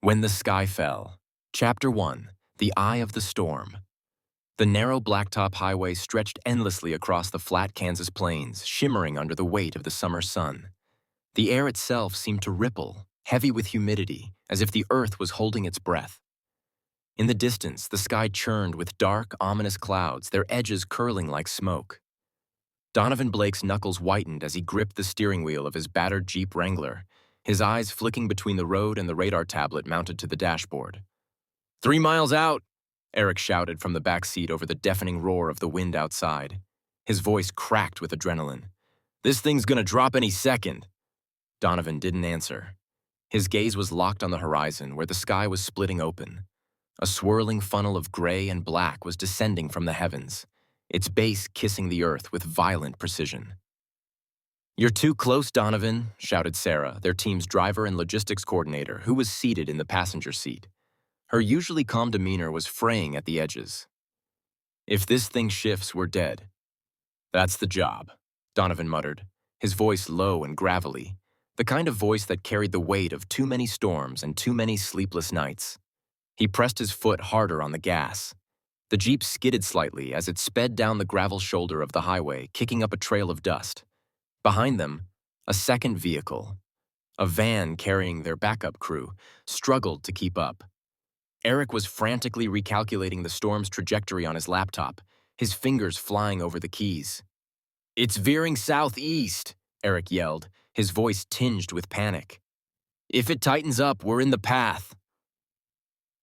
When the Sky Fell. Chapter 1. The Eye of the Storm. The narrow blacktop highway stretched endlessly across the flat Kansas plains, shimmering under the weight of the summer sun. The air itself seemed to ripple, heavy with humidity, as if the earth was holding its breath. In the distance, the sky churned with dark, ominous clouds, their edges curling like smoke. Donovan Blake's knuckles whitened as he gripped the steering wheel of his battered Jeep Wrangler, his eyes flicking between the road and the radar tablet mounted to the dashboard. 3 miles out, Eric shouted from the back seat over the deafening roar of the wind outside. His voice cracked with adrenaline. This thing's gonna drop any second. Donovan didn't answer. His gaze was locked on the horizon where the sky was splitting open. A swirling funnel of gray and black was descending from the heavens, its base kissing the earth with violent precision. "You're too close, Donovan," shouted Sarah, their team's driver and logistics coordinator, who was seated in the passenger seat. Her usually calm demeanor was fraying at the edges. "If this thing shifts, we're dead." "That's the job," Donovan muttered, his voice low and gravelly, the kind of voice that carried the weight of too many storms and too many sleepless nights. He pressed his foot harder on the gas. The Jeep skidded slightly as it sped down the gravel shoulder of the highway, kicking up a trail of dust. Behind them, a second vehicle, a van carrying their backup crew, struggled to keep up. Eric was frantically recalculating the storm's trajectory on his laptop, his fingers flying over the keys. "It's veering southeast," Eric yelled, his voice tinged with panic. "If it tightens up, we're in the path."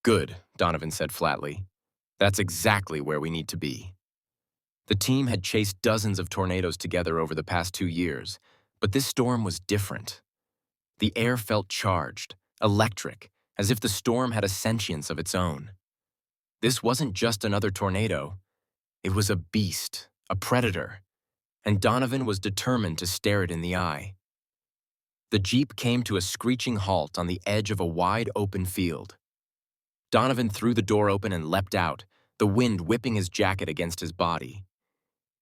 "Good," Donovan said flatly. "That's exactly where we need to be." The team had chased dozens of tornadoes together over the past 2 years, but this storm was different. The air felt charged, electric, as if the storm had a sentience of its own. This wasn't just another tornado. It was a beast, a predator, and Donovan was determined to stare it in the eye. The Jeep came to a screeching halt on the edge of a wide open field. Donovan threw the door open and leapt out, the wind whipping his jacket against his body.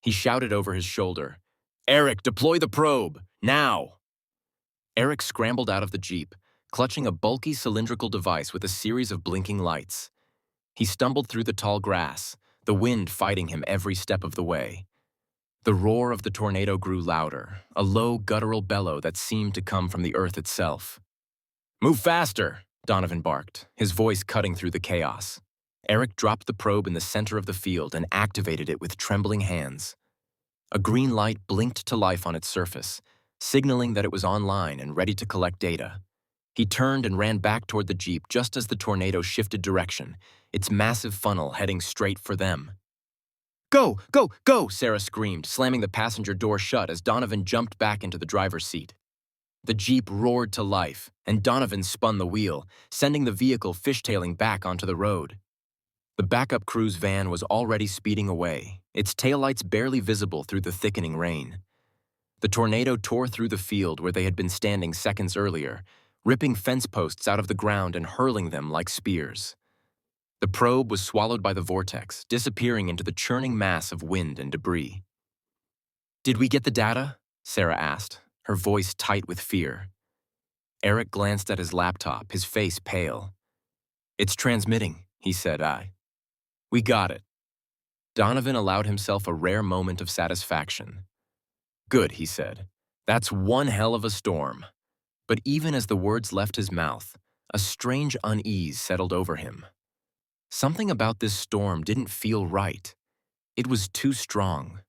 He shouted over his shoulder, "Eric, deploy the probe, now!" Eric scrambled out of the Jeep, clutching a bulky cylindrical device with a series of blinking lights. He stumbled through the tall grass, the wind fighting him every step of the way. The roar of the tornado grew louder, a low guttural bellow that seemed to come from the earth itself. "Move faster!" Donovan barked, his voice cutting through the chaos. Eric dropped the probe in the center of the field and activated it with trembling hands. A green light blinked to life on its surface, signaling that it was online and ready to collect data. He turned and ran back toward the Jeep just as the tornado shifted direction, its massive funnel heading straight for them. "Go, go, go!" Sarah screamed, slamming the passenger door shut as Donovan jumped back into the driver's seat. The Jeep roared to life, and Donovan spun the wheel, sending the vehicle fishtailing back onto the road. The backup crew's van was already speeding away, its taillights barely visible through the thickening rain. The tornado tore through the field where they had been standing seconds earlier, ripping fence posts out of the ground and hurling them like spears. The probe was swallowed by the vortex, disappearing into the churning mass of wind and debris. "Did we get the data?" Sarah asked, her voice tight with fear. Eric glanced at his laptop, his face pale. "It's transmitting," he said. "We got it." Donovan allowed himself a rare moment of satisfaction. "Good," he said. "That's one hell of a storm." But even as the words left his mouth, a strange unease settled over him. Something about this storm didn't feel right. It was too strong,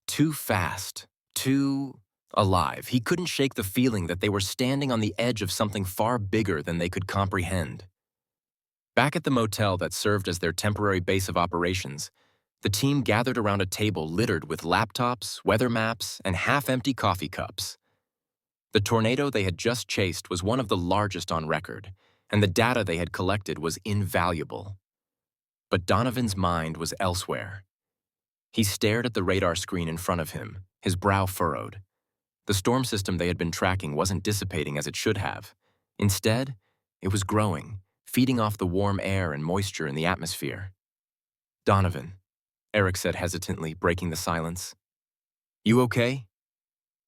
too fast, too alive. He couldn't shake the feeling that they were standing on the edge of something far bigger than they could comprehend. Back at the motel that served as their temporary base of operations, the team gathered around a table littered with laptops, weather maps, and half-empty coffee cups. The tornado they had just chased was one of the largest on record, and the data they had collected was invaluable. But Donovan's mind was elsewhere. He stared at the radar screen in front of him, his brow furrowed. The storm system they had been tracking wasn't dissipating as it should have. Instead, it was growing, feeding off the warm air and moisture in the atmosphere. "Donovan," Eric said hesitantly, breaking the silence. "You okay?"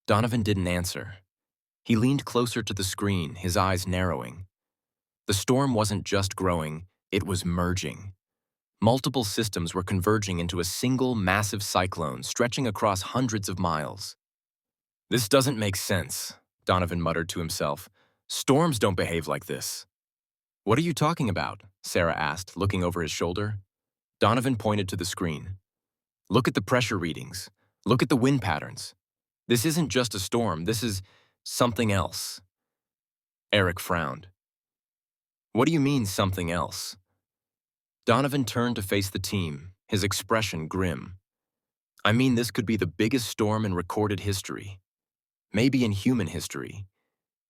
Donovan didn't answer. He leaned closer to the screen, his eyes narrowing. The storm wasn't just growing, it was merging. Multiple systems were converging into a single massive cyclone stretching across hundreds of miles. "This doesn't make sense," Donovan muttered to himself. "Storms don't behave like this." "What are you talking about?" Sarah asked, looking over his shoulder. Donovan pointed to the screen. "Look at the pressure readings. Look at the wind patterns. This isn't just a storm, this is something else." Eric frowned. "What do you mean, something else?" Donovan turned to face the team, his expression grim. "I mean, this could be the biggest storm in recorded history. Maybe in human history.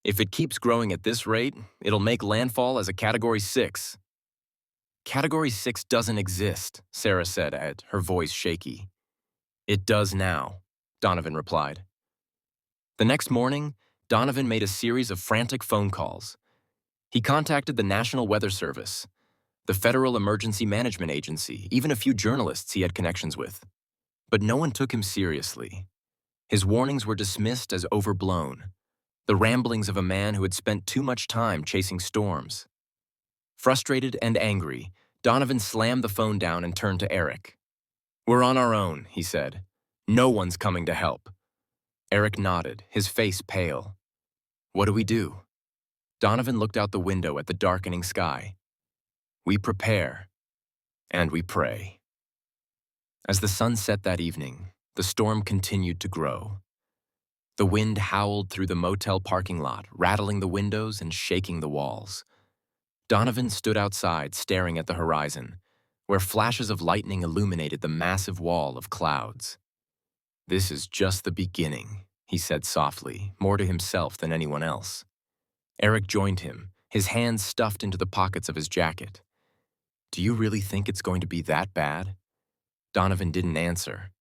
If it keeps growing at this rate, it'll make landfall as a Category 6. "Category 6 doesn't exist," Sarah said, her voice shaky. "It does now," Donovan replied. The next morning, Donovan made a series of frantic phone calls. He contacted the National Weather Service, the Federal Emergency Management Agency, even a few journalists he had connections with. But no one took him seriously. His warnings were dismissed as overblown, the ramblings of a man who had spent too much time chasing storms. Frustrated and angry, Donovan slammed the phone down and turned to Eric. "We're on our own," he said. "No one's coming to help." Eric nodded, his face pale. "What do we do?" Donovan looked out the window at the darkening sky. "We prepare, and we pray." As the sun set that evening, the storm continued to grow. The wind howled through the motel parking lot, rattling the windows and shaking the walls. Donovan stood outside, staring at the horizon, where flashes of lightning illuminated the massive wall of clouds. "This is just the beginning," he said softly, more to himself than anyone else. Eric joined him, his hands stuffed into the pockets of his jacket. "Do you really think it's going to be that bad?" Donovan didn't answer.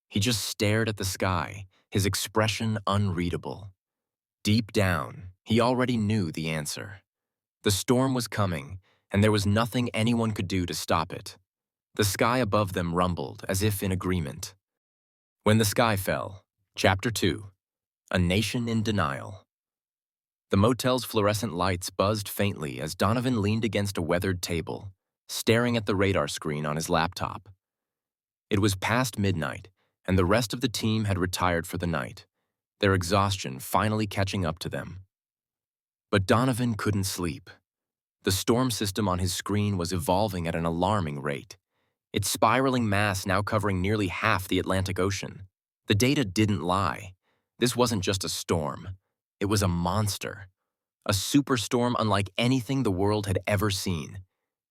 He just stared at the sky, his expression unreadable. Deep down, he already knew the answer. The storm was coming, and there was nothing anyone could do to stop it. The sky above them rumbled, as if in agreement. When the Sky Fell, Chapter 2, A Nation in Denial. The motel's fluorescent lights buzzed faintly as Donovan leaned against a weathered table, staring at the radar screen on his laptop. It was past midnight, and the rest of the team had retired for the night, their exhaustion finally catching up to them. But Donovan couldn't sleep. The storm system on his screen was evolving at an alarming rate, its spiraling mass now covering nearly half the Atlantic Ocean. The data didn't lie. This wasn't just a storm. It was a monster. A superstorm unlike anything the world had ever seen.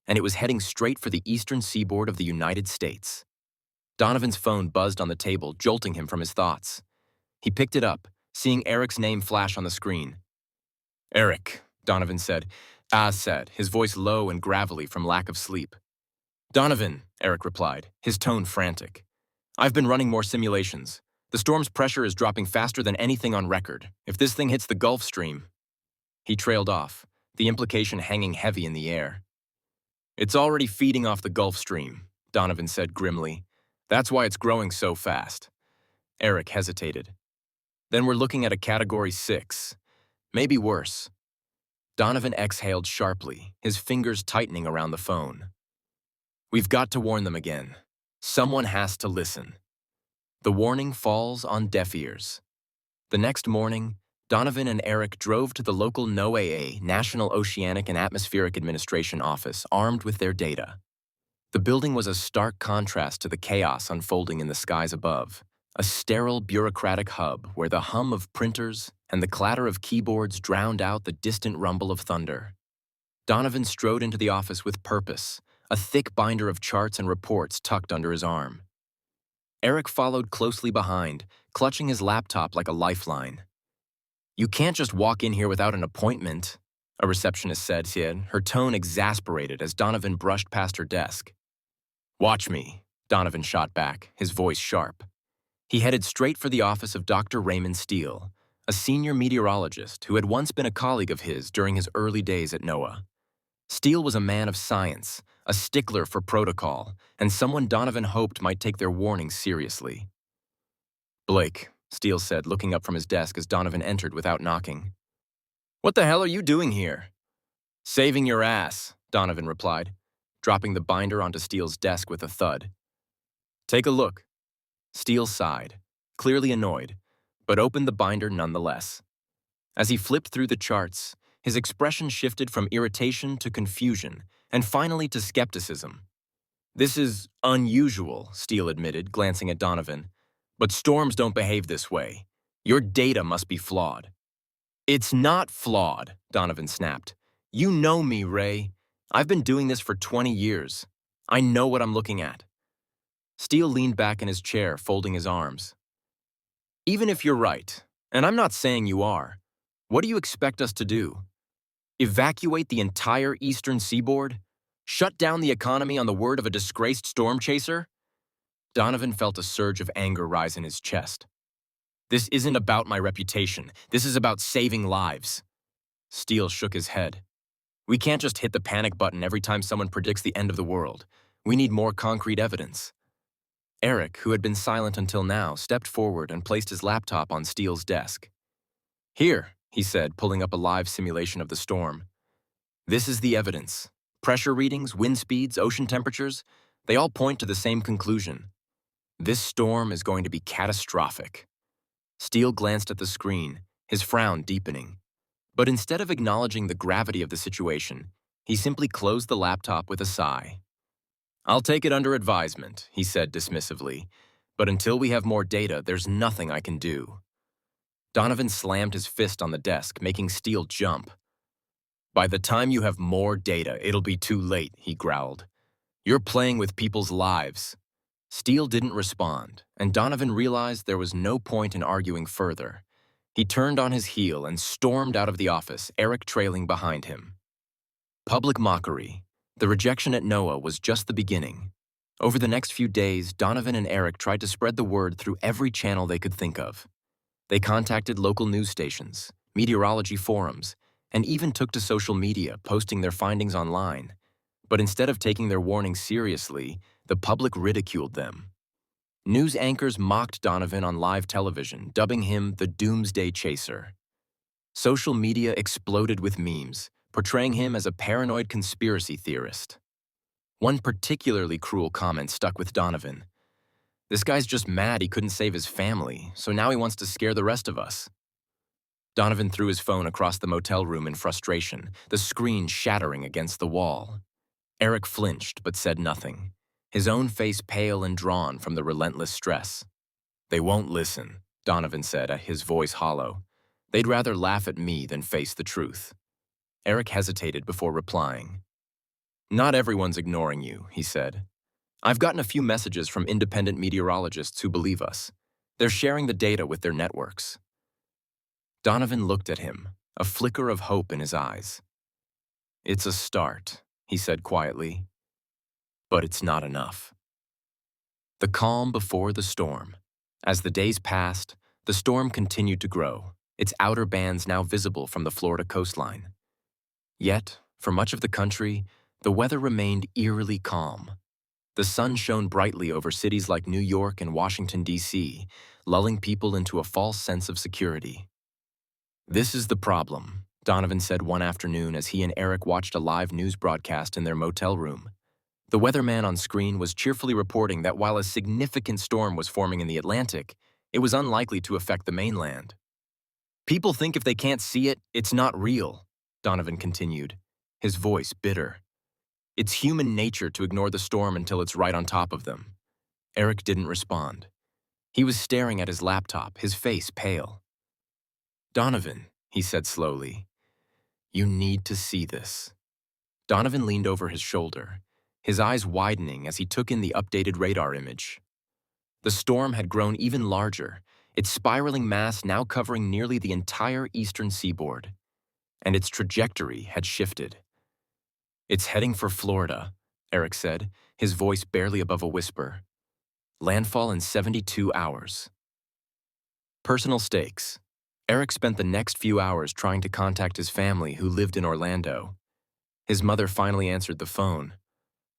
And it was heading straight for the eastern seaboard of the United States. Donovan's phone buzzed on the table, jolting him from his thoughts. He picked it up, seeing Eric's name flash on the screen. "Eric," Donovan said, his voice low and gravelly from lack of sleep. "Donovan," Eric replied, his tone frantic. "I've been running more simulations. The storm's pressure is dropping faster than anything on record. If this thing hits the Gulf Stream..." He trailed off, the implication hanging heavy in the air. "It's already feeding off the Gulf Stream," Donovan said grimly. "That's why it's growing so fast." Eric hesitated. "Then we're looking at a Category 6. Maybe worse." Donovan exhaled sharply, his fingers tightening around the phone. "We've got to warn them again. Someone has to listen." The warning falls on deaf ears. The next morning, Donovan and Eric drove to the local NOAA, National Oceanic and Atmospheric Administration office, armed with their data. The building was a stark contrast to the chaos unfolding in the skies above, a sterile bureaucratic hub where the hum of printers and the clatter of keyboards drowned out the distant rumble of thunder. Donovan strode into the office with purpose, a thick binder of charts and reports tucked under his arm. Eric followed closely behind, clutching his laptop like a lifeline. "You can't just walk in here without an appointment," a receptionist said, her tone exasperated as Donovan brushed past her desk. "Watch me," Donovan shot back, his voice sharp. He headed straight for the office of Dr. Raymond Steele, a senior meteorologist who had once been a colleague of his during his early days at NOAA. Steele was a man of science, a stickler for protocol, and someone Donovan hoped might take their warnings seriously. "Blake," Steele said, looking up from his desk as Donovan entered without knocking. "What the hell are you doing here?" Saving your ass, Donovan replied, dropping the binder onto Steele's desk with a thud. Take a look. Steele sighed, clearly annoyed, but opened the binder nonetheless. As he flipped through the charts, his expression shifted from irritation to confusion, and finally to skepticism. This is unusual, Steele admitted, glancing at Donovan. But storms don't behave this way. Your data must be flawed. It's not flawed, Donovan snapped. You know me, Ray. I've been doing this for 20 years. I know what I'm looking at. Steele leaned back in his chair, folding his arms. Even if you're right, and I'm not saying you are, what do you expect us to do? Evacuate the entire eastern seaboard? Shut down the economy on the word of a disgraced storm chaser? Donovan felt a surge of anger rise in his chest. This isn't about my reputation. This is about saving lives. Steele shook his head. We can't just hit the panic button every time someone predicts the end of the world. We need more concrete evidence. Eric, who had been silent until now, stepped forward and placed his laptop on Steele's desk. Here, he said, pulling up a live simulation of the storm. This is the evidence. Pressure readings, wind speeds, ocean temperatures, they all point to the same conclusion. This storm is going to be catastrophic. Steele glanced at the screen, his frown deepening. But instead of acknowledging the gravity of the situation, he simply closed the laptop with a sigh. I'll take it under advisement, he said dismissively, but until we have more data, there's nothing I can do. Donovan slammed his fist on the desk, making Steele jump. By the time you have more data, it'll be too late, he growled. You're playing with people's lives. Steele didn't respond, and Donovan realized there was no point in arguing further. He turned on his heel and stormed out of the office, Eric trailing behind him. Public mockery. The rejection at NOAA was just the beginning. Over the next few days, Donovan and Eric tried to spread the word through every channel they could think of. They contacted local news stations, meteorology forums, and even took to social media, posting their findings online. But instead of taking their warnings seriously, the public ridiculed them. News anchors mocked Donovan on live television, dubbing him the Doomsday Chaser. Social media exploded with memes, portraying him as a paranoid conspiracy theorist. One particularly cruel comment stuck with Donovan. This guy's just mad he couldn't save his family, so now he wants to scare the rest of us. Donovan threw his phone across the motel room in frustration, the screen shattering against the wall. Eric flinched but said nothing, his own face pale and drawn from the relentless stress. They won't listen, Donovan said, his voice hollow. They'd rather laugh at me than face the truth. Eric hesitated before replying. Not everyone's ignoring you, he said. I've gotten a few messages from independent meteorologists who believe us. They're sharing the data with their networks. Donovan looked at him, a flicker of hope in his eyes. It's a start, he said quietly. But it's not enough. The calm before the storm. As the days passed, the storm continued to grow, its outer bands now visible from the Florida coastline. Yet, for much of the country, the weather remained eerily calm. The sun shone brightly over cities like New York and Washington, D.C., lulling people into a false sense of security. This is the problem, Donovan said one afternoon as he and Eric watched a live news broadcast in their motel room. The weatherman on screen was cheerfully reporting that while a significant storm was forming in the Atlantic, it was unlikely to affect the mainland. People think if they can't see it, it's not real, Donovan continued, his voice bitter. It's human nature to ignore the storm until it's right on top of them. Eric didn't respond. He was staring at his laptop, his face pale. Donovan, he said slowly, you need to see this. Donovan leaned over his shoulder, his eyes widening as he took in the updated radar image. The storm had grown even larger, its spiraling mass now covering nearly the entire eastern seaboard. And its trajectory had shifted. It's heading for Florida, Eric said, his voice barely above a whisper. Landfall in 72 hours. Personal stakes. Eric spent the next few hours trying to contact his family who lived in Orlando. His mother finally answered the phone,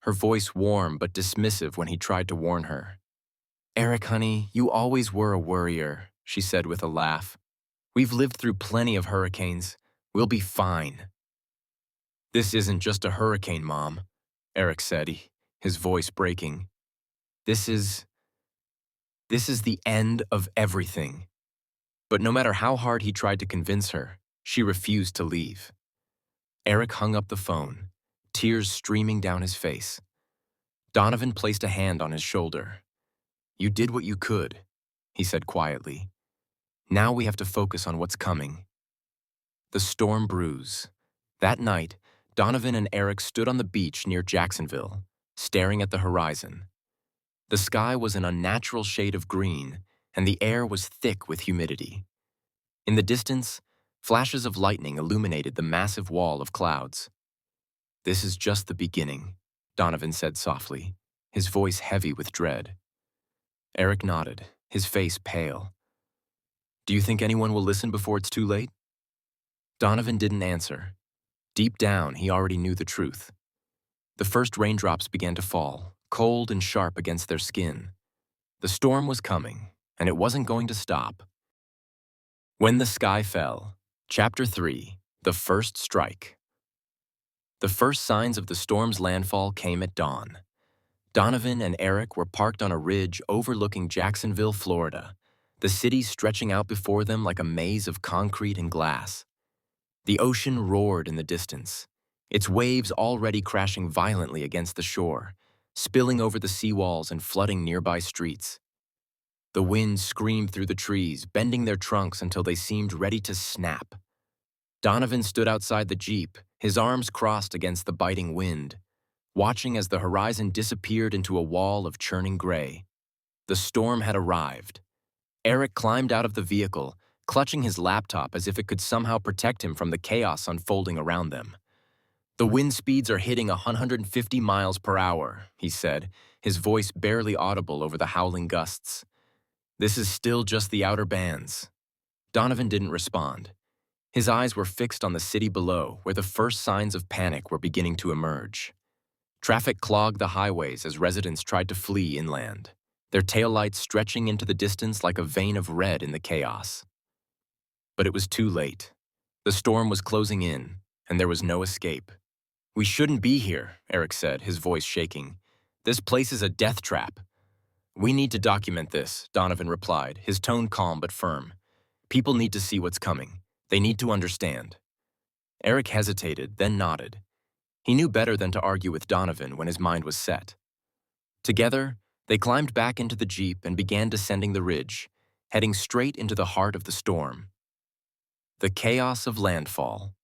her voice warm but dismissive when he tried to warn her. Eric, honey, you always were a worrier, she said with a laugh. We've lived through plenty of hurricanes. We'll be fine. "This isn't just a hurricane, Mom," Eric said, his voice breaking. This is the end of everything." But no matter how hard he tried to convince her, she refused to leave. Eric hung up the phone, tears streaming down his face. Donovan placed a hand on his shoulder. "You did what you could," he said quietly. "Now we have to focus on what's coming." The storm brews. That night, Donovan and Eric stood on the beach near Jacksonville, staring at the horizon. The sky was an unnatural shade of green, and the air was thick with humidity. In the distance, flashes of lightning illuminated the massive wall of clouds. "This is just the beginning," Donovan said softly, his voice heavy with dread. Eric nodded, his face pale. "Do you think anyone will listen before it's too late?" Donovan didn't answer. Deep down, he already knew the truth. The first raindrops began to fall, cold and sharp against their skin. The storm was coming, and it wasn't going to stop. When the Sky Fell, Chapter 3, The First Strike. The first signs of the storm's landfall came at dawn. Donovan and Eric were parked on a ridge overlooking Jacksonville, Florida, the city stretching out before them like a maze of concrete and glass. The ocean roared in the distance, its waves already crashing violently against the shore, spilling over the seawalls and flooding nearby streets. The wind screamed through the trees, bending their trunks until they seemed ready to snap. Donovan stood outside the Jeep, his arms crossed against the biting wind, watching as the horizon disappeared into a wall of churning gray. The storm had arrived. Eric climbed out of the vehicle, clutching his laptop as if it could somehow protect him from the chaos unfolding around them. "The wind speeds are hitting 150 miles per hour, he said, his voice barely audible over the howling gusts. "This is still just the outer bands." Donovan didn't respond. His eyes were fixed on the city below, where the first signs of panic were beginning to emerge. Traffic clogged the highways as residents tried to flee inland, their taillights stretching into the distance like a vein of red in the chaos. But it was too late. The storm was closing in, and there was no escape. "We shouldn't be here," Eric said, his voice shaking. "This place is a death trap." "We need to document this," Donovan replied, his tone calm but firm. "People need to see what's coming. They need to understand." Eric hesitated, then nodded. He knew better than to argue with Donovan when his mind was set. Together, they climbed back into the Jeep and began descending the ridge, heading straight into the heart of the storm. The chaos of landfall.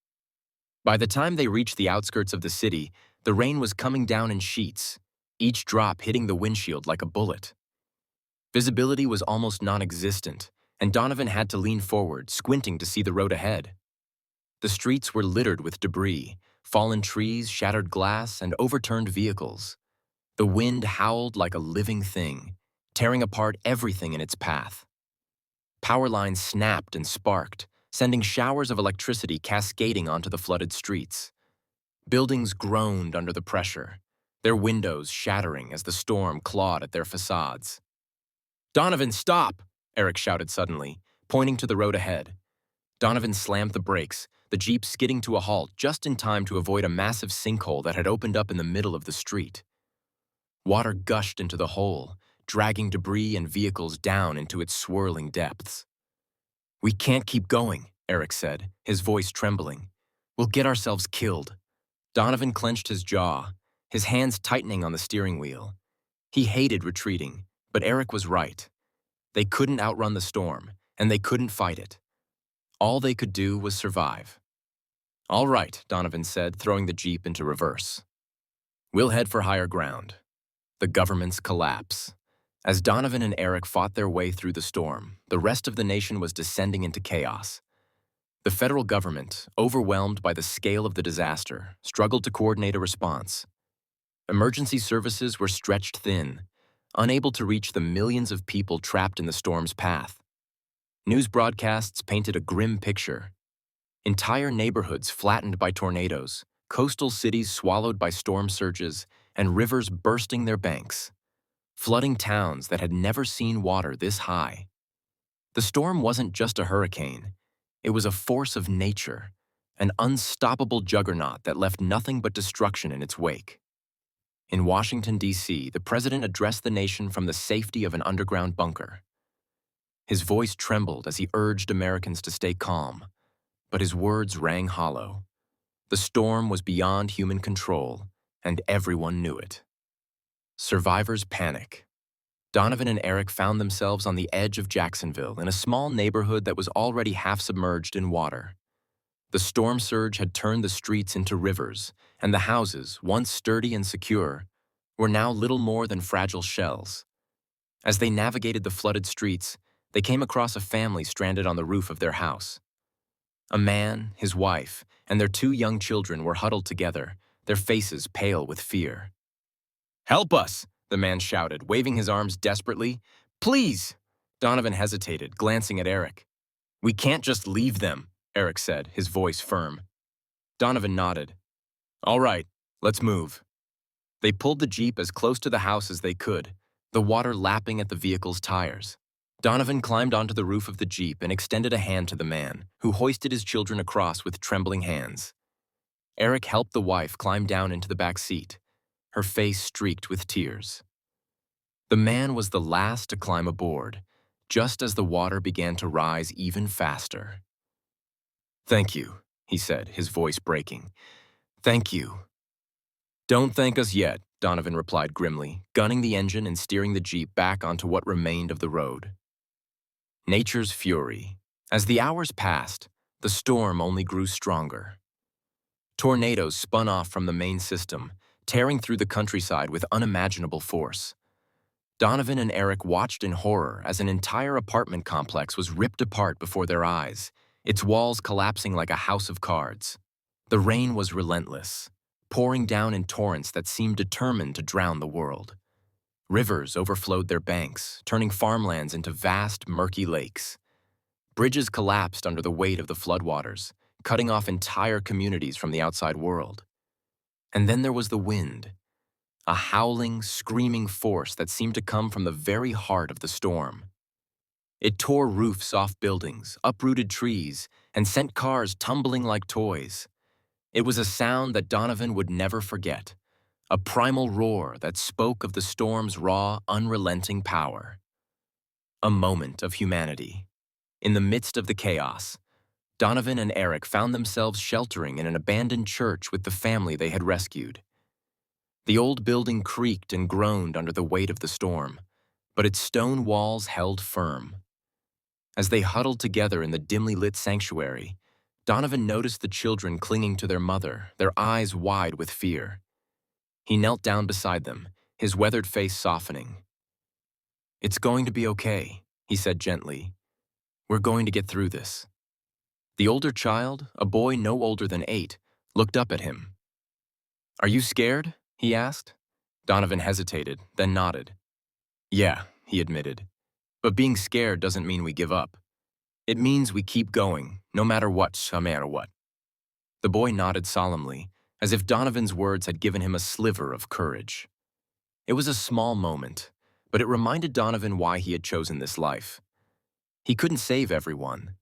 By the time they reached the outskirts of the city, the rain was coming down in sheets, each drop hitting the windshield like a bullet. Visibility was almost non-existent, and Donovan had to lean forward, squinting to see the road ahead. The streets were littered with debris, fallen trees, shattered glass, and overturned vehicles. The wind howled like a living thing, tearing apart everything in its path. Power lines snapped and sparked, sending showers of electricity cascading onto the flooded streets. Buildings groaned under the pressure, their windows shattering as the storm clawed at their facades. "Donovan, stop!" Eric shouted suddenly, pointing to the road ahead. Donovan slammed the brakes, the Jeep skidding to a halt just in time to avoid a massive sinkhole that had opened up in the middle of the street. Water gushed into the hole, dragging debris and vehicles down into its swirling depths. "We can't keep going," Eric said, his voice trembling. "We'll get ourselves killed." Donovan clenched his jaw, his hands tightening on the steering wheel. He hated retreating, but Eric was right. They couldn't outrun the storm, and they couldn't fight it. All they could do was survive. "All right," Donovan said, throwing the Jeep into reverse. "We'll head for higher ground." The government's collapse. As Donovan and Eric fought their way through the storm, the rest of the nation was descending into chaos. The federal government, overwhelmed by the scale of the disaster, struggled to coordinate a response. Emergency services were stretched thin, unable to reach the millions of people trapped in the storm's path. News broadcasts painted a grim picture. Entire neighborhoods flattened by tornadoes, coastal cities swallowed by storm surges, and rivers bursting their banks, flooding towns that had never seen water this high. The storm wasn't just a hurricane. It was a force of nature, an unstoppable juggernaut that left nothing but destruction in its wake. In Washington, D.C., the president addressed the nation from the safety of an underground bunker. His voice trembled as he urged Americans to stay calm, but his words rang hollow. The storm was beyond human control, and everyone knew it. Survivors panic. Donovan and Eric found themselves on the edge of Jacksonville in a small neighborhood that was already half submerged in water. The storm surge had turned the streets into rivers, and the houses, once sturdy and secure, were now little more than fragile shells. As they navigated the flooded streets, they came across a family stranded on the roof of their house. A man, his wife, and their 2 young children were huddled together, their faces pale with fear. "Help us!" the man shouted, waving his arms desperately. "Please!" Donovan hesitated, glancing at Eric. "We can't just leave them," Eric said, his voice firm. Donovan nodded. "All right, let's move." They pulled the Jeep as close to the house as they could, the water lapping at the vehicle's tires. Donovan climbed onto the roof of the Jeep and extended a hand to the man, who hoisted his children across with trembling hands. Eric helped the wife climb down into the back seat, her face streaked with tears. The man was the last to climb aboard, just as the water began to rise even faster. "Thank you," he said, his voice breaking. "Thank you." "Don't thank us yet," Donovan replied grimly, gunning the engine and steering the Jeep back onto what remained of the road. Nature's fury. As the hours passed, the storm only grew stronger. Tornadoes spun off from the main system, tearing through the countryside with unimaginable force. Donovan and Eric watched in horror as an entire apartment complex was ripped apart before their eyes, its walls collapsing like a house of cards. The rain was relentless, pouring down in torrents that seemed determined to drown the world. Rivers overflowed their banks, turning farmlands into vast, murky lakes. Bridges collapsed under the weight of the floodwaters, cutting off entire communities from the outside world. And then there was the wind, a howling, screaming force that seemed to come from the very heart of the storm. It tore roofs off buildings, uprooted trees, and sent cars tumbling like toys. It was a sound that Donovan would never forget, a primal roar that spoke of the storm's raw, unrelenting power. A moment of humanity. In the midst of the chaos, Donovan and Eric found themselves sheltering in an abandoned church with the family they had rescued. The old building creaked and groaned under the weight of the storm, but its stone walls held firm. As they huddled together in the dimly lit sanctuary, Donovan noticed the children clinging to their mother, their eyes wide with fear. He knelt down beside them, his weathered face softening. "It's going to be okay," he said gently. "We're going to get through this." The older child, a boy no older than 8, looked up at him. "Are you scared?" he asked. Donovan hesitated, then nodded. "Yeah," he admitted. "But being scared doesn't mean we give up. It means we keep going, no matter what, no matter what." The boy nodded solemnly, as if Donovan's words had given him a sliver of courage. It was a small moment, but it reminded Donovan why he had chosen this life. He couldn't save everyone,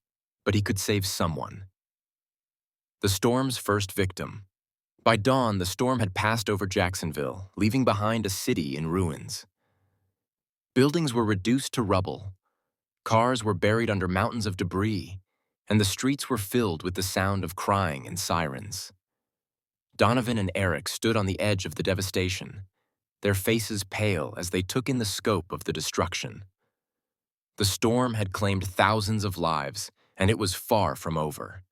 but he could save someone. The storm's first victim. By dawn, the storm had passed over Jacksonville, leaving behind a city in ruins. Buildings were reduced to rubble. Cars were buried under mountains of debris, and the streets were filled with the sound of crying and sirens. Donovan and Eric stood on the edge of the devastation, their faces pale as they took in the scope of the destruction. The storm had claimed thousands of lives, and it was far from over.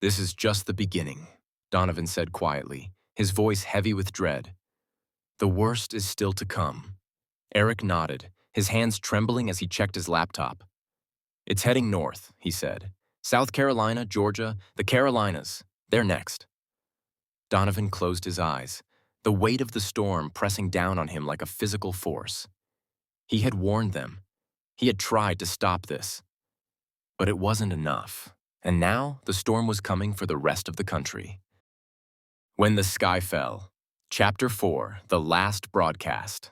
"This is just the beginning," Donovan said quietly, his voice heavy with dread. "The worst is still to come." Eric nodded, his hands trembling as he checked his laptop. "It's heading north," he said. "South Carolina, Georgia, the Carolinas. They're next." Donovan closed his eyes, the weight of the storm pressing down on him like a physical force. He had warned them. He had tried to stop this. But it wasn't enough, and now the storm was coming for the rest of the country. When the Sky Fell. Chapter 4, The Last Broadcast.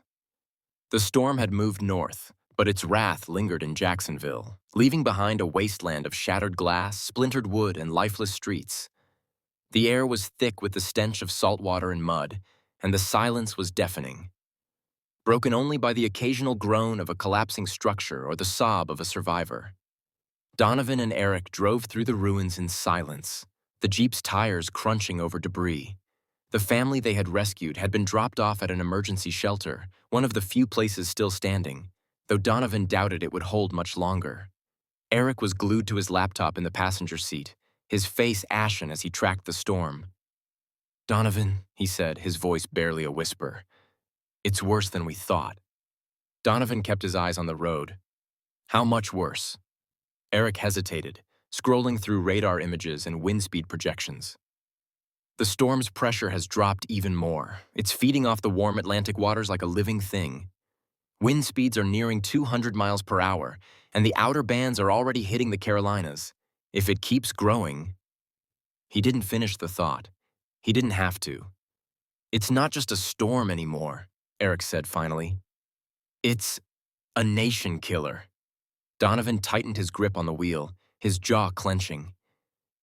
The storm had moved north, but its wrath lingered in Jacksonville, leaving behind a wasteland of shattered glass, splintered wood, and lifeless streets. The air was thick with the stench of salt water and mud, and the silence was deafening, broken only by the occasional groan of a collapsing structure or the sob of a survivor. Donovan and Eric drove through the ruins in silence, the Jeep's tires crunching over debris. The family they had rescued had been dropped off at an emergency shelter, one of the few places still standing, though Donovan doubted it would hold much longer. Eric was glued to his laptop in the passenger seat, his face ashen as he tracked the storm. "Donovan," he said, his voice barely a whisper, "it's worse than we thought." Donovan kept his eyes on the road. "How much worse?" Eric hesitated, scrolling through radar images and wind speed projections. "The storm's pressure has dropped even more. It's feeding off the warm Atlantic waters like a living thing. Wind speeds are nearing 200 miles per hour, and the outer bands are already hitting the Carolinas. If it keeps growing—" He didn't finish the thought. He didn't have to. "It's not just a storm anymore," Eric said finally. "It's a nation killer." Donovan tightened his grip on the wheel, his jaw clenching.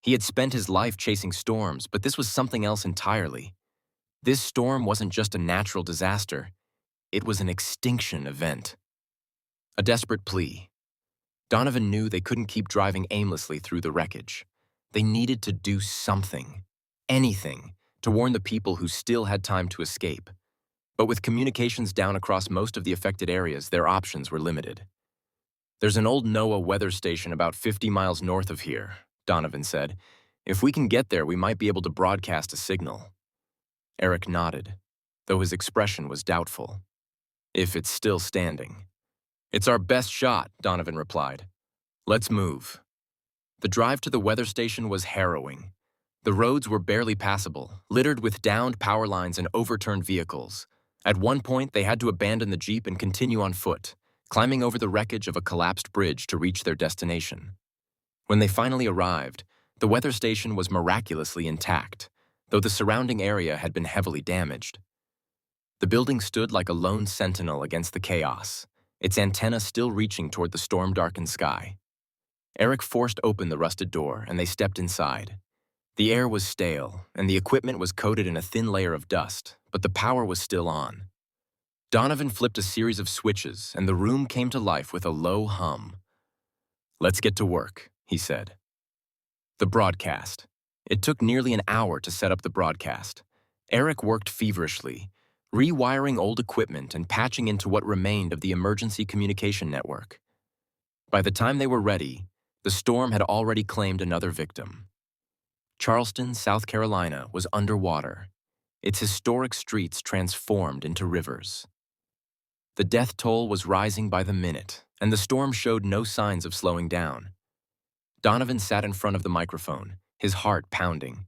He had spent his life chasing storms, but this was something else entirely. This storm wasn't just a natural disaster. It was an extinction event. A desperate plea. Donovan knew they couldn't keep driving aimlessly through the wreckage. They needed to do something, anything, to warn the people who still had time to escape. But with communications down across most of the affected areas, their options were limited. "There's an old NOAA weather station about 50 miles north of here," Donovan said. "If we can get there, we might be able to broadcast a signal." Eric nodded, though his expression was doubtful. "If it's still standing." "It's our best shot," Donovan replied. "Let's move." The drive to the weather station was harrowing. The roads were barely passable, littered with downed power lines and overturned vehicles. At one point, they had to abandon the Jeep and continue on foot, climbing over the wreckage of a collapsed bridge to reach their destination. When they finally arrived, the weather station was miraculously intact, though the surrounding area had been heavily damaged. The building stood like a lone sentinel against the chaos, its antenna still reaching toward the storm-darkened sky. Eric forced open the rusted door, and they stepped inside. The air was stale, and the equipment was coated in a thin layer of dust, but the power was still on. Donovan flipped a series of switches, and the room came to life with a low hum. "Let's get to work," he said. The broadcast. It took nearly an hour to set up the broadcast. Eric worked feverishly, rewiring old equipment and patching into what remained of the emergency communication network. By the time they were ready, the storm had already claimed another victim. Charleston, South Carolina, was underwater, its historic streets transformed into rivers. The death toll was rising by the minute, and the storm showed no signs of slowing down. Donovan sat in front of the microphone, his heart pounding.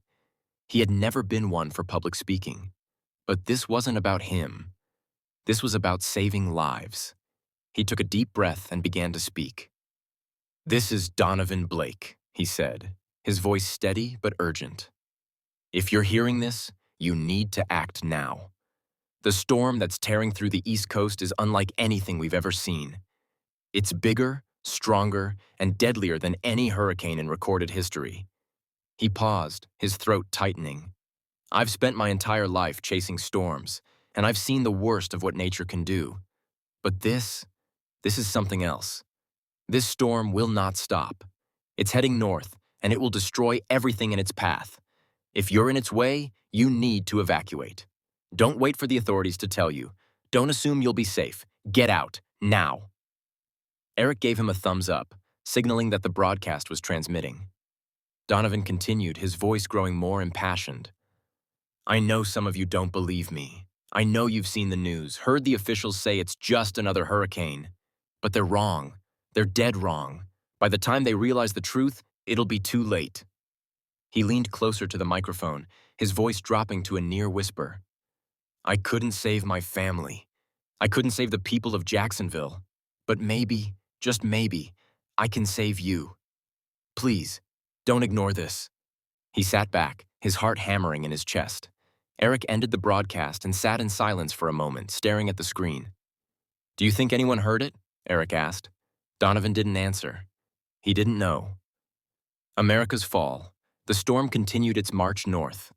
He had never been one for public speaking, but this wasn't about him. This was about saving lives. He took a deep breath and began to speak. "This is Donovan Blake," he said, his voice steady but urgent. "If you're hearing this, you need to act now. The storm that's tearing through the East Coast is unlike anything we've ever seen. It's bigger, stronger, and deadlier than any hurricane in recorded history." He paused, his throat tightening. "I've spent my entire life chasing storms, and I've seen the worst of what nature can do. But this is something else. This storm will not stop. It's heading north, and it will destroy everything in its path. If you're in its way, you need to evacuate. Don't wait for the authorities to tell you. Don't assume you'll be safe. Get out, now." Eric gave him a thumbs up, signaling that the broadcast was transmitting. Donovan continued, his voice growing more impassioned. "I know some of you don't believe me. I know you've seen the news, heard the officials say it's just another hurricane. But they're wrong. They're dead wrong. By the time they realize the truth, it'll be too late." He leaned closer to the microphone, his voice dropping to a near whisper. "I couldn't save my family. I couldn't save the people of Jacksonville. But maybe, just maybe, I can save you. Please, don't ignore this." He sat back, his heart hammering in his chest. Eric ended the broadcast and sat in silence for a moment, staring at the screen. "Do you think anyone heard it?" Eric asked. Donovan didn't answer. He didn't know. America's fall. The storm continued its march north,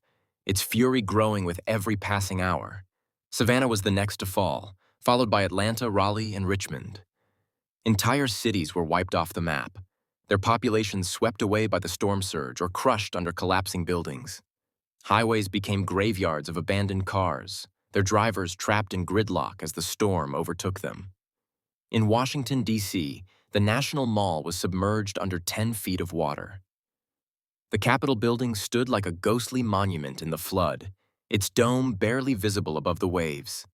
its fury growing with every passing hour. Savannah was the next to fall, followed by Atlanta, Raleigh, and Richmond. Entire cities were wiped off the map, their populations swept away by the storm surge or crushed under collapsing buildings. Highways became graveyards of abandoned cars, their drivers trapped in gridlock as the storm overtook them. In Washington, D.C., the National Mall was submerged under 10 feet of water. The Capitol building stood like a ghostly monument in the flood, its dome barely visible above the waves.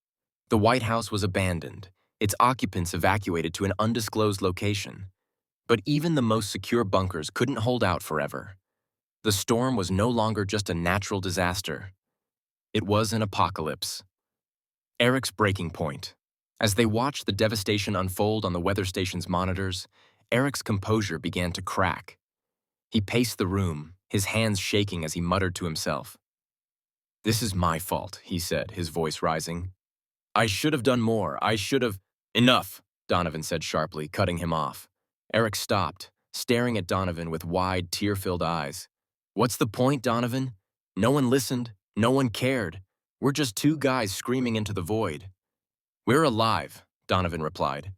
The White House was abandoned, its occupants evacuated to an undisclosed location. But even the most secure bunkers couldn't hold out forever. The storm was no longer just a natural disaster. It was an apocalypse. Eric's breaking point. As they watched the devastation unfold on the weather station's monitors, Eric's composure began to crack. He paced the room, his hands shaking as he muttered to himself. "This is my fault," he said, his voice rising. "I should have done more. I should have—" "Enough," Donovan said sharply, cutting him off. Eric stopped, staring at Donovan with wide, tear-filled eyes. "What's the point, Donovan? No one listened. No one cared. We're just two guys screaming into the void." "We're alive," Donovan replied.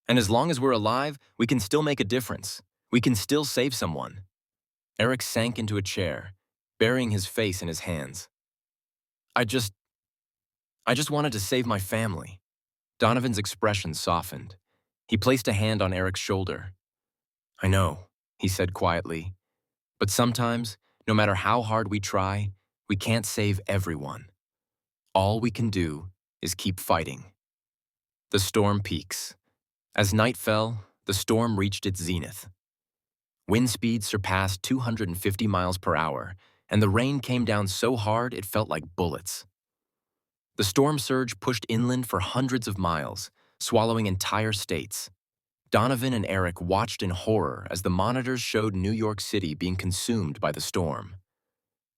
"And as long as we're alive, we can still make a difference. We can still save someone." Eric sank into a chair, burying his face in his hands. I just wanted to save my family." Donovan's expression softened. He placed a hand on Eric's shoulder. "I know," he said quietly, "but sometimes, no matter how hard we try, we can't save everyone. All we can do is keep fighting." The storm peaks. As night fell, the storm reached its zenith. Wind speeds surpassed 250 miles per hour, and the rain came down so hard it felt like bullets. The storm surge pushed inland for hundreds of miles, swallowing entire states. Donovan and Eric watched in horror as the monitors showed New York City being consumed by the storm.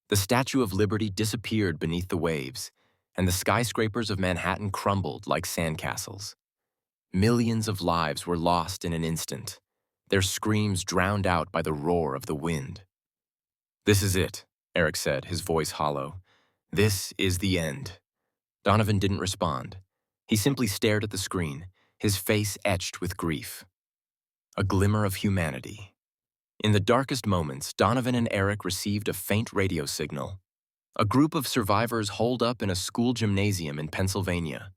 The Statue of Liberty disappeared beneath the waves, and the skyscrapers of Manhattan crumbled like sandcastles. Millions of lives were lost in an instant, their screams drowned out by the roar of the wind. "This is it," Eric said, his voice hollow. "This is the end." Donovan didn't respond. He simply stared at the screen, his face etched with grief. A glimmer of humanity. In the darkest moments, Donovan and Eric received a faint radio signal. A group of survivors holed up in a school gymnasium in Pennsylvania.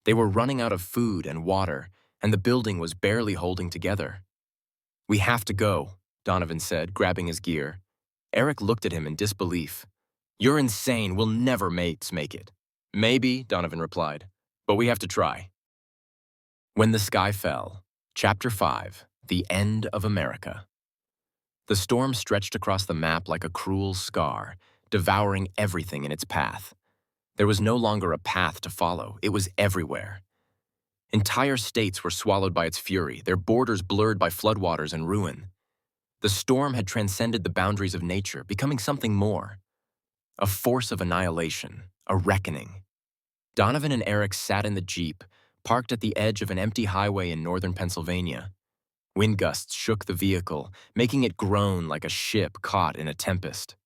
They were running out of food and water, and the building was barely holding together. "We have to go," Donovan said, grabbing his gear. Eric looked at him in disbelief. "You're insane. We'll never make it." "Maybe," Donovan replied, "but we have to try." When the Sky Fell, Chapter 5, The End of America. The storm stretched across the map like a cruel scar, devouring everything in its path. There was no longer a path to follow. It was everywhere. Entire states were swallowed by its fury, their borders blurred by floodwaters and ruin. The storm had transcended the boundaries of nature, becoming something more. A force of annihilation, a reckoning. Donovan and Eric sat in the Jeep, parked at the edge of an empty highway in northern Pennsylvania. Wind gusts shook the vehicle, making it groan like a ship caught in a tempest.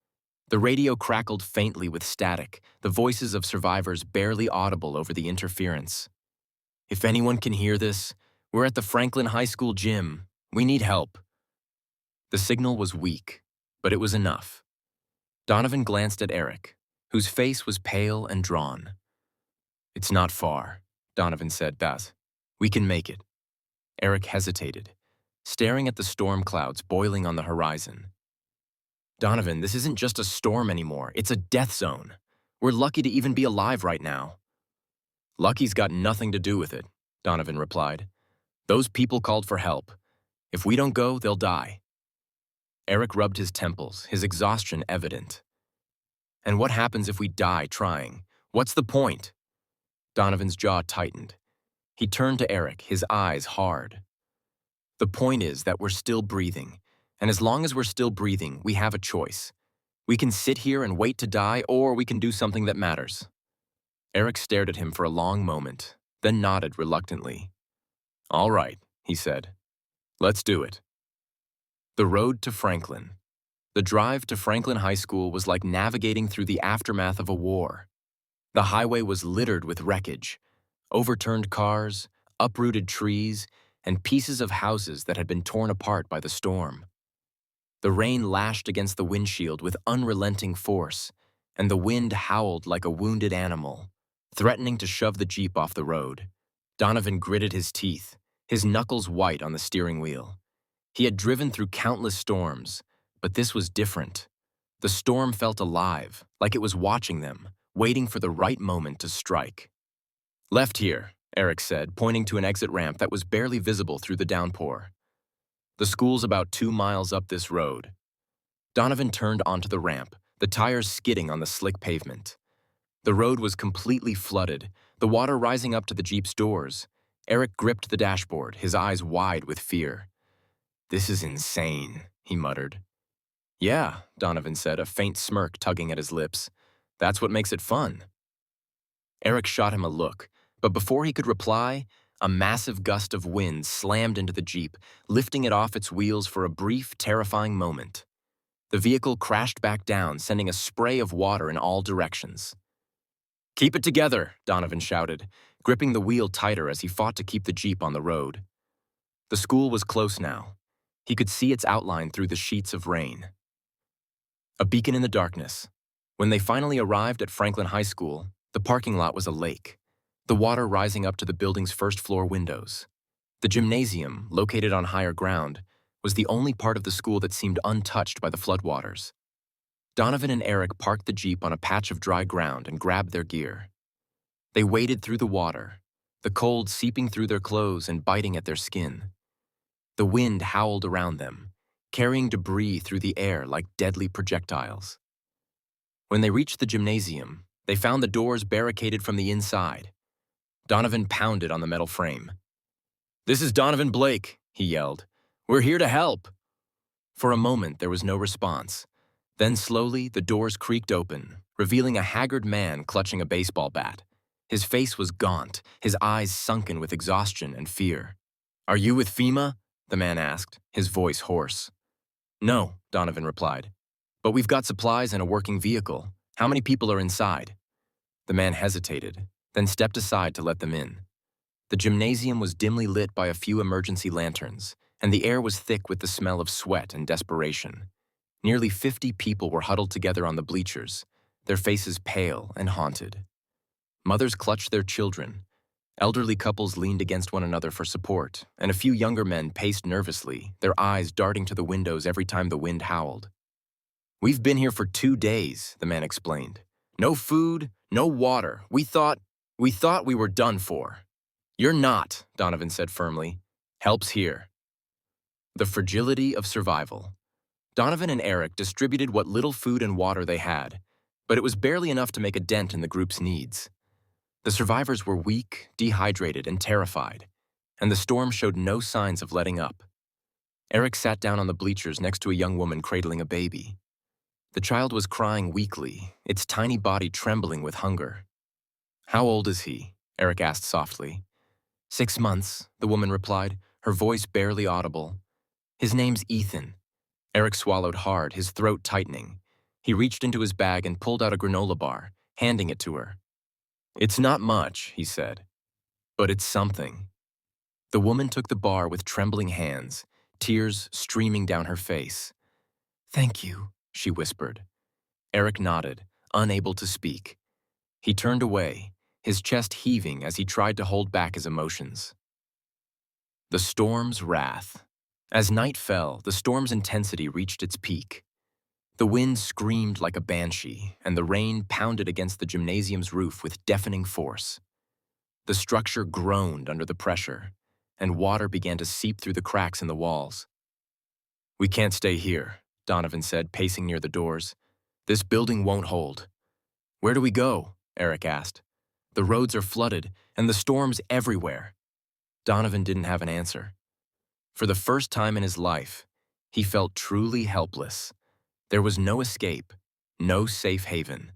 The radio crackled faintly with static, the voices of survivors barely audible over the interference. "If anyone can hear this, we're at the Franklin High School gym. We need help." The signal was weak, but it was enough. Donovan glanced at Eric, whose face was pale and drawn. "It's not far," Donovan said. "That. We can make it." Eric hesitated, staring at the storm clouds boiling on the horizon. "Donovan, this isn't just a storm anymore. It's a death zone. We're lucky to even be alive right now." "Lucky's got nothing to do with it," Donovan replied. "Those people called for help. If we don't go, they'll die." Eric rubbed his temples, his exhaustion evident. "And what happens if we die trying? What's the point?" Donovan's jaw tightened. He turned to Eric, his eyes hard. "The point is that we're still breathing, and as long as we're still breathing, we have a choice. We can sit here and wait to die, or we can do something that matters." Eric stared at him for a long moment, then nodded reluctantly. "All right," he said. "Let's do it." The road to Franklin. The drive to Franklin High School was like navigating through the aftermath of a war. The highway was littered with wreckage, overturned cars, uprooted trees, and pieces of houses that had been torn apart by the storm. The rain lashed against the windshield with unrelenting force, and the wind howled like a wounded animal, threatening to shove the Jeep off the road. Donovan gritted his teeth, his knuckles white on the steering wheel. He had driven through countless storms, but this was different. The storm felt alive, like it was watching them, waiting for the right moment to strike. "Left here," Eric said, pointing to an exit ramp that was barely visible through the downpour. "The school's about 2 miles up this road." Donovan turned onto the ramp, the tires skidding on the slick pavement. The road was completely flooded, the water rising up to the Jeep's doors. Eric gripped the dashboard, his eyes wide with fear. "This is insane," he muttered. "Yeah," Donovan said, a faint smirk tugging at his lips. "That's what makes it fun." Eric shot him a look, but before he could reply, a massive gust of wind slammed into the Jeep, lifting it off its wheels for a brief, terrifying moment. The vehicle crashed back down, sending a spray of water in all directions. "Keep it together," Donovan shouted, gripping the wheel tighter as he fought to keep the Jeep on the road. The school was close now. He could see its outline through the sheets of rain. A beacon in the darkness. When they finally arrived at Franklin High School, the parking lot was a lake, the water rising up to the building's first-floor windows. The gymnasium, located on higher ground, was the only part of the school that seemed untouched by the floodwaters. Donovan and Eric parked the Jeep on a patch of dry ground and grabbed their gear. They waded through the water, the cold seeping through their clothes and biting at their skin. The wind howled around them, carrying debris through the air like deadly projectiles. When they reached the gymnasium, they found the doors barricaded from the inside. Donovan pounded on the metal frame. "This is Donovan Blake," he yelled. "We're here to help." For a moment, there was no response. Then slowly, the doors creaked open, revealing a haggard man clutching a baseball bat. His face was gaunt, his eyes sunken with exhaustion and fear. "Are you with FEMA?" the man asked, his voice hoarse. "No," Donovan replied. "But we've got supplies and a working vehicle. How many people are inside?" The man hesitated, then stepped aside to let them in. The gymnasium was dimly lit by a few emergency lanterns, and the air was thick with the smell of sweat and desperation. Nearly 50 people were huddled together on the bleachers, their faces pale and haunted. Mothers clutched their children. Elderly couples leaned against one another for support, and a few younger men paced nervously, their eyes darting to the windows every time the wind howled. "We've been here for 2 days," the man explained. "No food, no water. We thought we were done for." "You're not," Donovan said firmly. "Help's here." The fragility of survival. Donovan and Eric distributed what little food and water they had, but it was barely enough to make a dent in the group's needs. The survivors were weak, dehydrated, and terrified, and the storm showed no signs of letting up. Eric sat down on the bleachers next to a young woman cradling a baby. The child was crying weakly, its tiny body trembling with hunger. "How old is he?" Eric asked softly. 6 months, the woman replied, her voice barely audible. "His name's Ethan." Eric swallowed hard, his throat tightening. He reached into his bag and pulled out a granola bar, handing it to her. "It's not much," he said, "but it's something." The woman took the bar with trembling hands, tears streaming down her face. "Thank you," she whispered. Eric nodded, unable to speak. He turned away, his chest heaving as he tried to hold back his emotions. The storm's wrath. As night fell, the storm's intensity reached its peak. The wind screamed like a banshee, and the rain pounded against the gymnasium's roof with deafening force. The structure groaned under the pressure, and water began to seep through the cracks in the walls. "We can't stay here," Donovan said, pacing near the doors. "This building won't hold." "Where do we go?" Eric asked. "The roads are flooded, and the storm's everywhere." Donovan didn't have an answer. For the first time in his life, he felt truly helpless. There was no escape, no safe haven.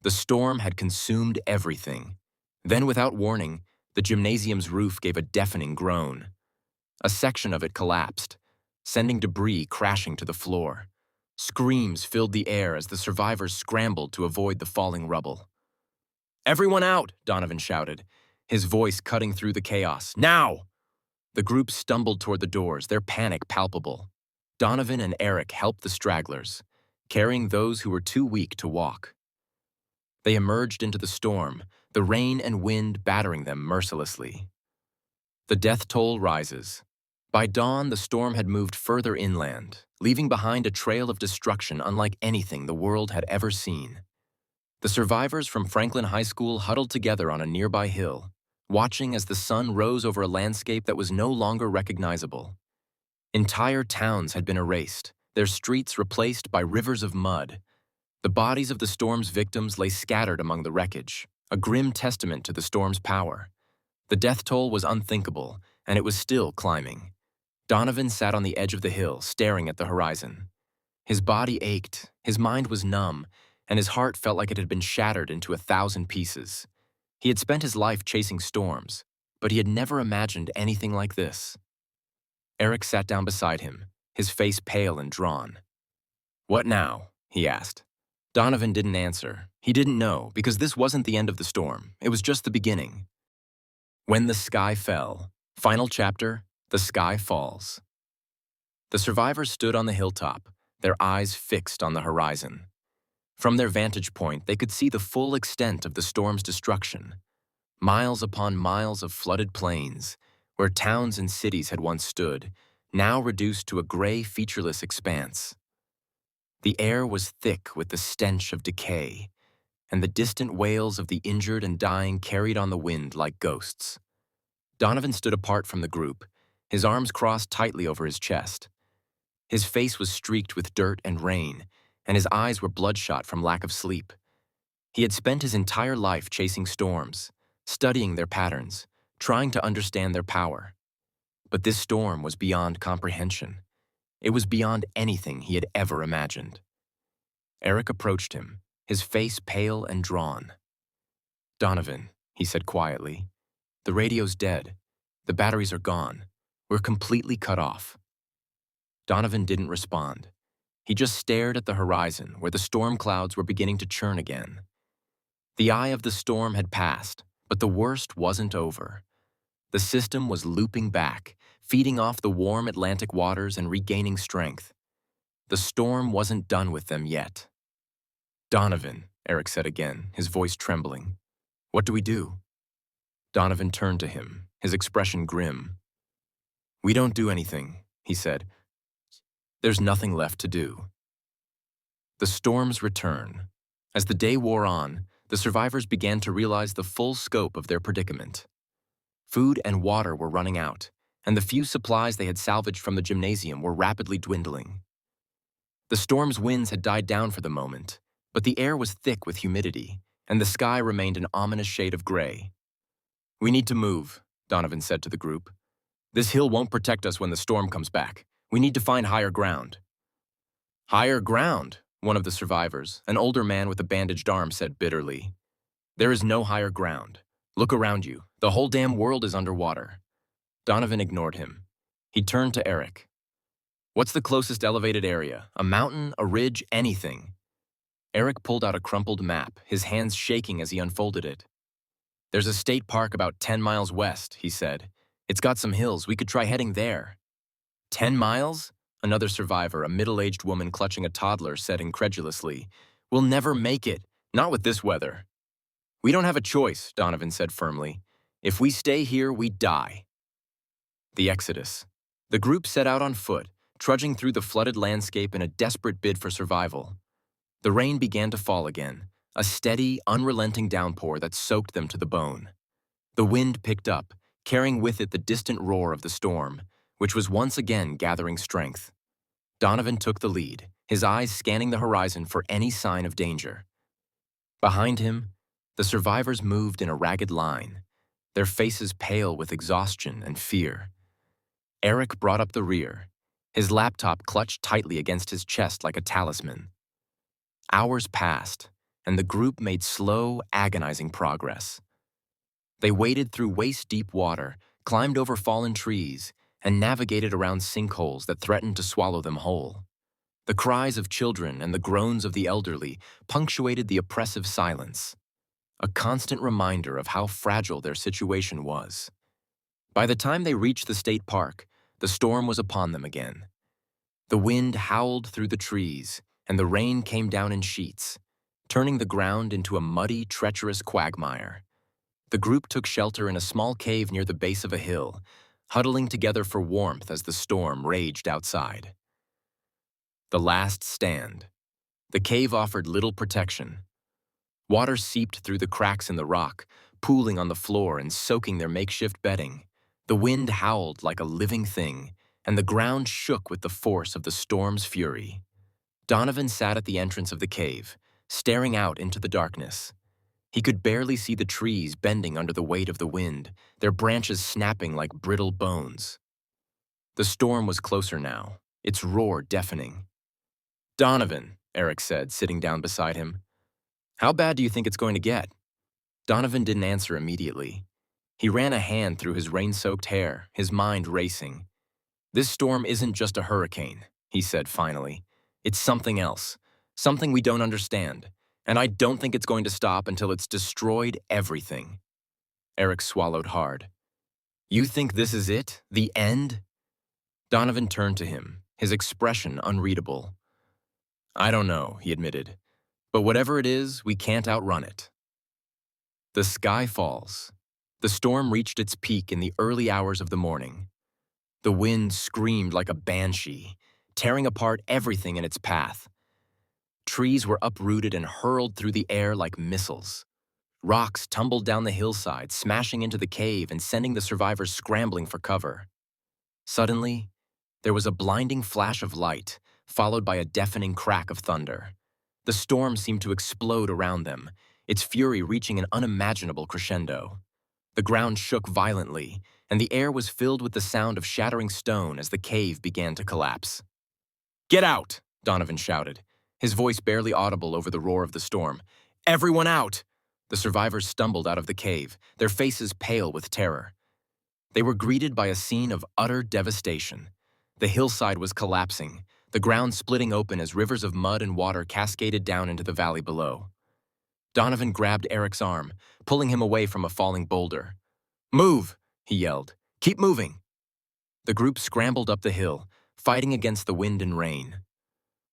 The storm had consumed everything. Then, without warning, the gymnasium's roof gave a deafening groan. A section of it collapsed, sending debris crashing to the floor. Screams filled the air as the survivors scrambled to avoid the falling rubble. "Everyone out!" Donovan shouted, his voice cutting through the chaos. "Now!" The group stumbled toward the doors, their panic palpable. Donovan and Eric helped the stragglers, carrying those who were too weak to walk. They emerged into the storm, the rain and wind battering them mercilessly. The death toll rises. By dawn, the storm had moved further inland, leaving behind a trail of destruction unlike anything the world had ever seen. The survivors from Franklin High School huddled together on a nearby hill, watching as the sun rose over a landscape that was no longer recognizable. Entire towns had been erased, their streets replaced by rivers of mud. The bodies of the storm's victims lay scattered among the wreckage, a grim testament to the storm's power. The death toll was unthinkable, and it was still climbing. Donovan sat on the edge of the hill, staring at the horizon. His body ached, his mind was numb, and his heart felt like it had been shattered into 1,000 pieces. He had spent his life chasing storms, but he had never imagined anything like this. Eric sat down beside him, his face pale and drawn. "What now?" he asked. Donovan didn't answer. He didn't know, because this wasn't the end of the storm. It was just the beginning. When the sky fell. Final chapter, the sky falls. The survivors stood on the hilltop, their eyes fixed on the horizon. From their vantage point, they could see the full extent of the storm's destruction. Miles upon miles of flooded plains, where towns and cities had once stood, now reduced to a gray, featureless expanse. The air was thick with the stench of decay, and the distant wails of the injured and dying carried on the wind like ghosts. Donovan stood apart from the group, his arms crossed tightly over his chest. His face was streaked with dirt and rain, and his eyes were bloodshot from lack of sleep. He had spent his entire life chasing storms, studying their patterns, trying to understand their power. But this storm was beyond comprehension. It was beyond anything he had ever imagined. Eric approached him, his face pale and drawn. "Donovan," he said quietly, "the radio's dead. The batteries are gone. We're completely cut off." Donovan didn't respond. He just stared at the horizon where the storm clouds were beginning to churn again. The eye of the storm had passed, but the worst wasn't over. The system was looping back, feeding off the warm Atlantic waters and regaining strength. The storm wasn't done with them yet. "Donovan," Eric said again, his voice trembling. "What do we do?" Donovan turned to him, his expression grim. "We don't do anything," he said. "There's nothing left to do." The storm's return. As the day wore on, the survivors began to realize the full scope of their predicament. Food and water were running out, and the few supplies they had salvaged from the gymnasium were rapidly dwindling. The storm's winds had died down for the moment, but the air was thick with humidity, and the sky remained an ominous shade of gray. "We need to move," Donovan said to the group. "This hill won't protect us when the storm comes back. We need to find higher ground." "Higher ground," one of the survivors, an older man with a bandaged arm, said bitterly. "There is no higher ground. Look around you. The whole damn world is underwater." Donovan ignored him. He turned to Eric. "What's the closest elevated area? A mountain, a ridge, anything?" Eric pulled out a crumpled map, his hands shaking as he unfolded it. "There's a state park about 10 miles west," he said. "It's got some hills. We could try heading there." 10 miles? Another survivor, a middle-aged woman clutching a toddler, said incredulously. "We'll never make it. Not with this weather." "We don't have a choice," Donovan said firmly. "If we stay here, we die." The Exodus. The group set out on foot, trudging through the flooded landscape in a desperate bid for survival. The rain began to fall again, a steady, unrelenting downpour that soaked them to the bone. The wind picked up, carrying with it the distant roar of the storm, which was once again gathering strength. Donovan took the lead, his eyes scanning the horizon for any sign of danger. Behind him, the survivors moved in a ragged line, their faces pale with exhaustion and fear. Eric brought up the rear, his laptop clutched tightly against his chest like a talisman. Hours passed, and the group made slow, agonizing progress. They waded through waist-deep water, climbed over fallen trees, and navigated around sinkholes that threatened to swallow them whole. The cries of children and the groans of the elderly punctuated the oppressive silence, a constant reminder of how fragile their situation was. By the time they reached the state park, the storm was upon them again. The wind howled through the trees, and the rain came down in sheets, turning the ground into a muddy, treacherous quagmire. The group took shelter in a small cave near the base of a hill, huddling together for warmth as the storm raged outside. The last stand. The cave offered little protection. Water seeped through the cracks in the rock, pooling on the floor and soaking their makeshift bedding. The wind howled like a living thing, and the ground shook with the force of the storm's fury. Donovan sat at the entrance of the cave, staring out into the darkness. He could barely see the trees bending under the weight of the wind, their branches snapping like brittle bones. The storm was closer now, its roar deafening. "Donovan," Eric said, sitting down beside him. "How bad do you think it's going to get?" Donovan didn't answer immediately. He ran a hand through his rain-soaked hair, his mind racing. "This storm isn't just a hurricane," he said finally. "It's something else, something we don't understand, and I don't think it's going to stop until it's destroyed everything." Eric swallowed hard. "You think this is it? The end?" Donovan turned to him, his expression unreadable. "I don't know," he admitted. "But whatever it is, we can't outrun it." The sky falls. The storm reached its peak in the early hours of the morning. The wind screamed like a banshee, tearing apart everything in its path. Trees were uprooted and hurled through the air like missiles. Rocks tumbled down the hillside, smashing into the cave and sending the survivors scrambling for cover. Suddenly, there was a blinding flash of light, followed by a deafening crack of thunder. The storm seemed to explode around them, its fury reaching an unimaginable crescendo. The ground shook violently, and the air was filled with the sound of shattering stone as the cave began to collapse. "Get out!" Donovan shouted, his voice barely audible over the roar of the storm. "Everyone out!" The survivors stumbled out of the cave, their faces pale with terror. They were greeted by a scene of utter devastation. The hillside was collapsing, the ground splitting open as rivers of mud and water cascaded down into the valley below. Donovan grabbed Eric's arm, pulling him away from a falling boulder. "Move!" he yelled. "Keep moving!" The group scrambled up the hill, fighting against the wind and rain.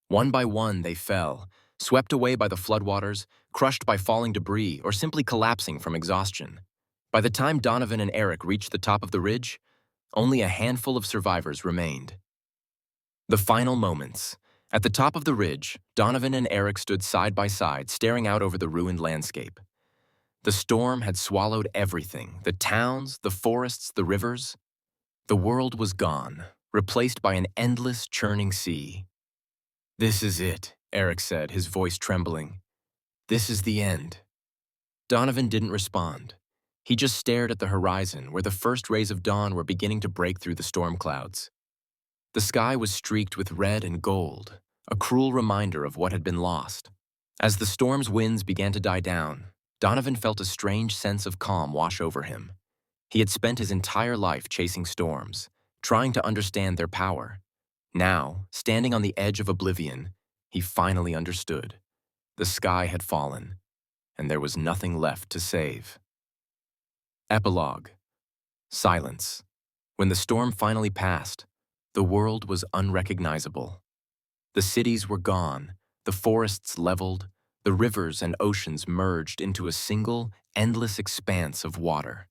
One by one, they fell, swept away by the floodwaters, crushed by falling debris, or simply collapsing from exhaustion. By the time Donovan and Eric reached the top of the ridge, only a handful of survivors remained. The final moments. At the top of the ridge, Donovan and Eric stood side by side, staring out over the ruined landscape. The storm had swallowed everything, the towns, the forests, the rivers. The world was gone, replaced by an endless, churning sea. "This is it," Eric said, his voice trembling. "This is the end." Donovan didn't respond. He just stared at the horizon, where the first rays of dawn were beginning to break through the storm clouds. The sky was streaked with red and gold, a cruel reminder of what had been lost. As the storm's winds began to die down, Donovan felt a strange sense of calm wash over him. He had spent his entire life chasing storms, trying to understand their power. Now, standing on the edge of oblivion, he finally understood. The sky had fallen, and there was nothing left to save. Epilogue. Silence. When the storm finally passed, the world was unrecognizable. The cities were gone, the forests leveled, the rivers and oceans merged into a single, endless expanse of water.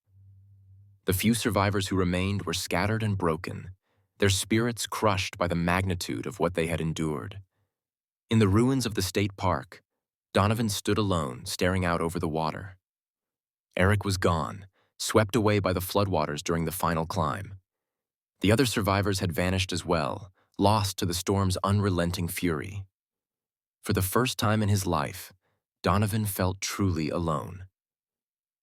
The few survivors who remained were scattered and broken, their spirits crushed by the magnitude of what they had endured. In the ruins of the state park, Donovan stood alone, staring out over the water. Eric was gone, swept away by the floodwaters during the final climb. The other survivors had vanished as well, lost to the storm's unrelenting fury. For the first time in his life, Donovan felt truly alone.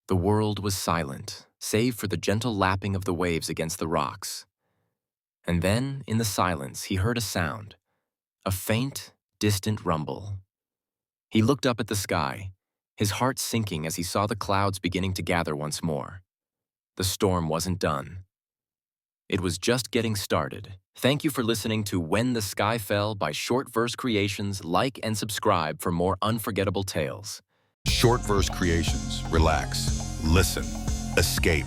The world was silent, save for the gentle lapping of the waves against the rocks. And then, in the silence, he heard a sound, a faint, distant rumble. He looked up at the sky, his heart sinking as he saw the clouds beginning to gather once more. The storm wasn't done. It was just getting started. Thank you for listening to When the Sky Fell by Short Verse Creations. Like and subscribe for more unforgettable tales. Short Verse Creations. Relax, listen, escape.